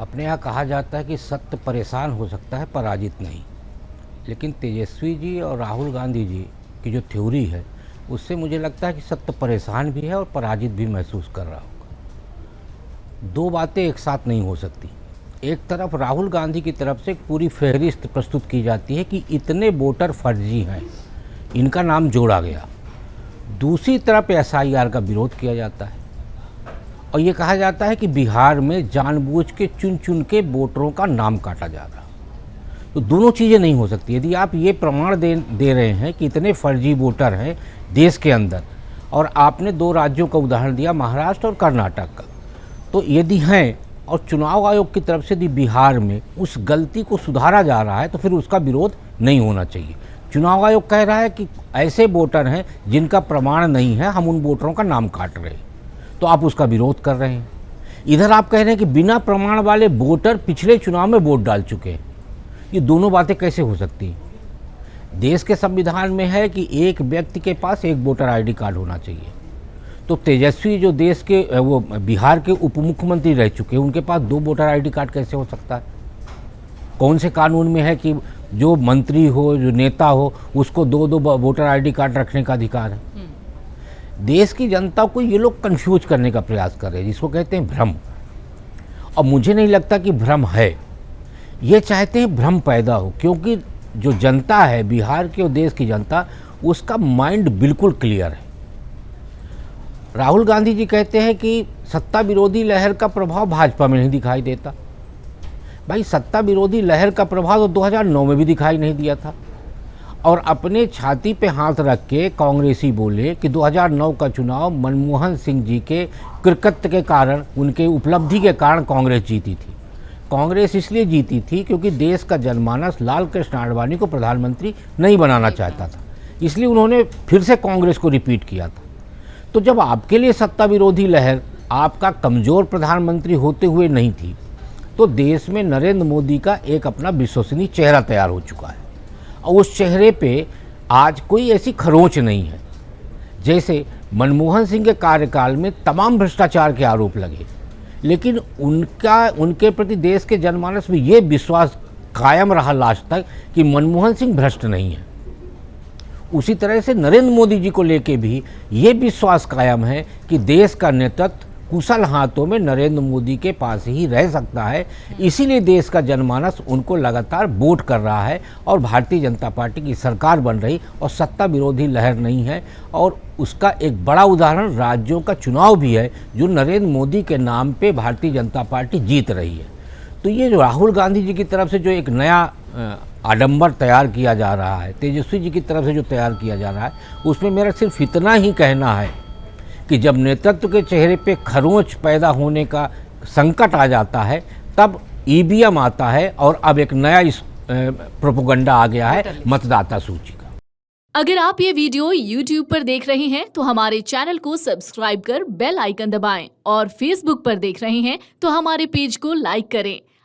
अपने यहाँ कहा जाता है कि सत्य परेशान हो सकता है, पराजित नहीं। लेकिन तेजस्वी जी और राहुल गांधी जी की जो थ्योरी है, उससे मुझे लगता है कि सत्य परेशान भी है और पराजित भी महसूस कर रहा होगा। दो बातें एक साथ नहीं हो सकती। एक तरफ राहुल गांधी की तरफ से पूरी फहरिस्त प्रस्तुत की जाती है कि इतने वोटर फर्जी हैं, इनका नाम जोड़ा गया। दूसरी तरफ एसआईआर का विरोध किया जाता है और ये कहा जाता है कि बिहार में जानबूझ के चुन चुन के वोटरों का नाम काटा जा रहा। तो दोनों चीज़ें नहीं हो सकती। यदि आप ये प्रमाण दे रहे हैं कि इतने फर्जी वोटर हैं देश के अंदर, और आपने दो राज्यों का उदाहरण दिया, महाराष्ट्र और कर्नाटक का, तो यदि हैं और चुनाव आयोग की तरफ से यदि बिहार में उस गलती को सुधारा जा रहा है तो फिर उसका विरोध नहीं होना चाहिए। चुनाव आयोग कह रहा है कि ऐसे वोटर हैं जिनका प्रमाण नहीं है, हम उन वोटरों का नाम काट रहे हैं, तो आप उसका विरोध कर रहे हैं। इधर आप कह रहे हैं कि बिना प्रमाण वाले वोटर पिछले चुनाव में वोट डाल चुके हैं। ये दोनों बातें कैसे हो सकती हैं? देश के संविधान में है कि एक व्यक्ति के पास एक वोटर आईडी कार्ड होना चाहिए। तो तेजस्वी जो देश के वो बिहार के उप मुख्यमंत्री रह चुके हैं, उनके पास दो वोटर आईडी कार्ड कैसे हो सकता है? कौन से कानून में है कि जो मंत्री हो, जो नेता हो, उसको दो दो वोटर आईडी कार्ड रखने का अधिकार है? देश की जनता को ये लोग कंफ्यूज करने का प्रयास कर रहे हैं, जिसको कहते हैं भ्रम। और मुझे नहीं लगता कि भ्रम है। ये चाहते हैं भ्रम पैदा हो, क्योंकि जो जनता है बिहार की और देश की जनता, उसका माइंड बिल्कुल क्लियर है। राहुल गांधी जी कहते हैं कि सत्ता विरोधी लहर का प्रभाव भाजपा में नहीं दिखाई देता। भाई, सत्ता विरोधी लहर का प्रभाव तो 2009 में भी दिखाई नहीं दिया था। और अपने छाती पे हाथ रख के कांग्रेसी बोले कि 2009 का चुनाव मनमोहन सिंह जी के कृतित्व के कारण, उनके उपलब्धि के कारण कांग्रेस जीती थी। कांग्रेस इसलिए जीती थी क्योंकि देश का जनमानस लाल कृष्ण आडवाणी को प्रधानमंत्री नहीं बनाना चाहता था, इसलिए उन्होंने फिर से कांग्रेस को रिपीट किया था। तो जब आपके लिए सत्ता विरोधी लहर आपका कमज़ोर प्रधानमंत्री होते हुए नहीं थी, तो देश में नरेंद्र मोदी का एक अपना विश्वसनीय चेहरा तैयार हो चुका है और उस चेहरे पे आज कोई ऐसी खरोंच नहीं है। जैसे मनमोहन सिंह के कार्यकाल में तमाम भ्रष्टाचार के आरोप लगे, लेकिन उनके प्रति देश के जनमानस में ये विश्वास कायम रहा लास्ट तक कि मनमोहन सिंह भ्रष्ट नहीं है। उसी तरह से नरेंद्र मोदी जी को लेके भी ये विश्वास कायम है कि देश का नेतृत्व कुशल हाथों में नरेंद्र मोदी के पास ही रह सकता है। इसीलिए देश का जनमानस उनको लगातार वोट कर रहा है और भारतीय जनता पार्टी की सरकार बन रही और सत्ता विरोधी लहर नहीं है। और उसका एक बड़ा उदाहरण राज्यों का चुनाव भी है, जो नरेंद्र मोदी के नाम पे भारतीय जनता पार्टी जीत रही है। तो ये जो राहुल गांधी जी की तरफ से जो एक नया आडंबर तैयार किया जा रहा है, तेजस्वी जी की तरफ से जो तैयार किया जा रहा है, उसमें मेरा सिर्फ इतना ही कहना है कि जब नेतृत्व के चेहरे पे खरोंच पैदा होने का संकट आ जाता है, तब ईवीएम आता है और अब एक नया प्रोपेगेंडा आ गया है, मतदाता सूची का। अगर आप ये वीडियो YouTube पर देख रहे हैं तो हमारे चैनल को सब्सक्राइब कर बेल आइकन दबाएं, और Facebook पर देख रहे हैं तो हमारे पेज को लाइक करें।